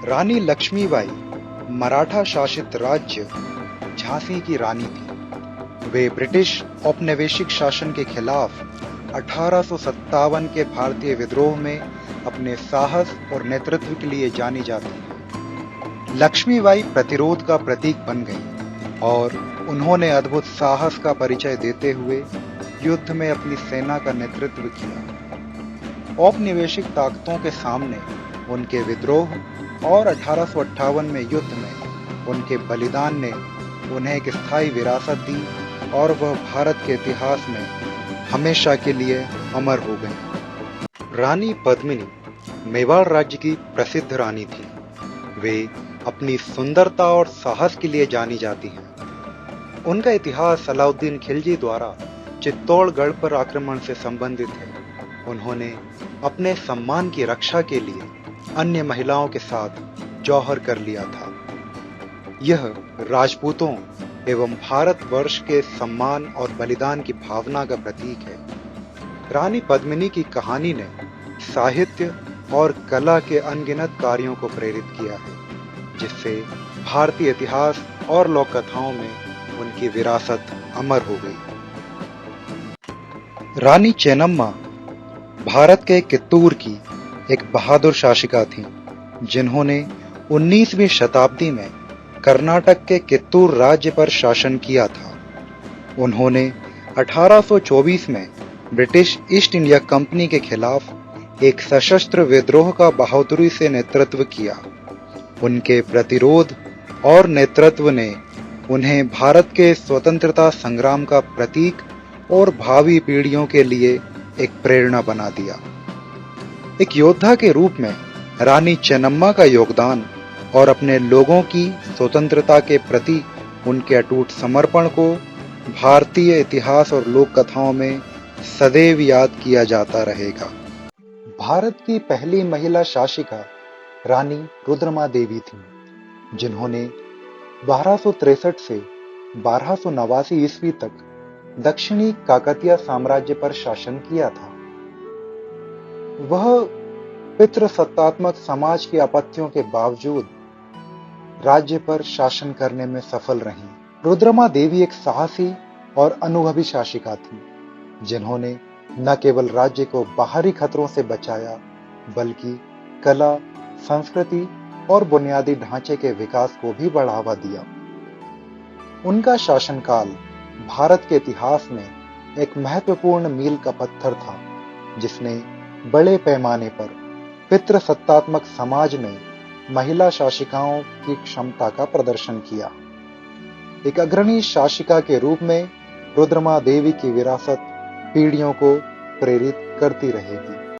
रानी लक्ष्मीबाई मराठा शासित राज्य झांसी की रानी थी। वे ब्रिटिश औपनिवेशिक शासन के खिलाफ 1857 के भारतीय विद्रोह में अपने साहस और नेतृत्व के लिए जानी जाती हैं। लक्ष्मीबाई प्रतिरोध का प्रतीक बन गई और उन्होंने अद्भुत साहस का परिचय देते हुए युद्ध में अपनी सेना का नेतृत्व किया। औपनिवेशिक ताकतों के सामने उनके विद्रोह और 1858 में युद्ध में उनके बलिदान ने उन्हें एक स्थायी विरासत दी और वह भारत के इतिहास में हमेशा के लिए अमर हो गई। रानी पद्मिनी मेवाड़ राज्य की प्रसिद्ध रानी थी। वे अपनी सुंदरता और साहस के लिए जानी जाती हैं। उनका इतिहास अलाउद्दीन खिलजी द्वारा चित्तौड़गढ़ पर आक्रमण से संबंधित है। उन्होंने अपने सम्मान की रक्षा के लिए अन्य महिलाओं के साथ जौहर कर लिया था। यह राजपूतों एवं भारतवर्ष के सम्मान और बलिदान की भावना का प्रतीक है। रानी पद्मिनी की कहानी ने साहित्य और कला के अनगिनत कार्यों को प्रेरित किया है, जिससे भारतीय इतिहास और लोक कथाओं में उनकी विरासत अमर हो गई। रानी चेन्नम्मा भारत के कित्तूर की एक बहादुर शासिका थी, जिन्होंने 19वीं शताब्दी में कर्नाटक के कित्तूर राज्य पर शासन किया था। उन्होंने 1824 में ब्रिटिश ईस्ट इंडिया कंपनी के खिलाफ एक सशस्त्र विद्रोह का बहादुरी से नेतृत्व किया। उनके प्रतिरोध और नेतृत्व ने उन्हें भारत के स्वतंत्रता संग्राम का प्रतीक और भावी पीढ़ियों के लिए एक प्रेरणा बना दिया। एक योद्धा के रूप में रानी चेन्नम्मा का योगदान और अपने लोगों की स्वतंत्रता के प्रति उनके अटूट समर्पण को भारतीय इतिहास और लोक कथाओं में सदैव याद किया जाता रहेगा। भारत की पहली महिला शासिका रानी रुद्रमा देवी थीं, जिन्होंने 1263 से 1289 ईस्वी तक दक्षिणी काकतीय साम्राज्य पर शासन किया था। वह पितृसत्तात्मक समाज की आपत्तियों के बावजूद राज्य पर शासन करने में सफल रहीं। रुद्रमा देवी एक साहसी और अनुभवी शासिका थी, जिन्होंने न केवल राज्य को बाहरी खतरों से बचाया, बल्कि कला, संस्कृति और बुनियादी ढांचे के विकास को भी बढ़ावा दिया। उनका शासनकाल भारत के इतिहास में एक महत्वपूर्ण मील का पत्थर था, जिसने बड़े पैमाने पर पितृसत्तात्मक समाज में महिला शासिकाओं की क्षमता का प्रदर्शन किया। एक अग्रणी शासिका के रूप में रुद्रमा देवी की विरासत पीढ़ियों को प्रेरित करती रहेगी।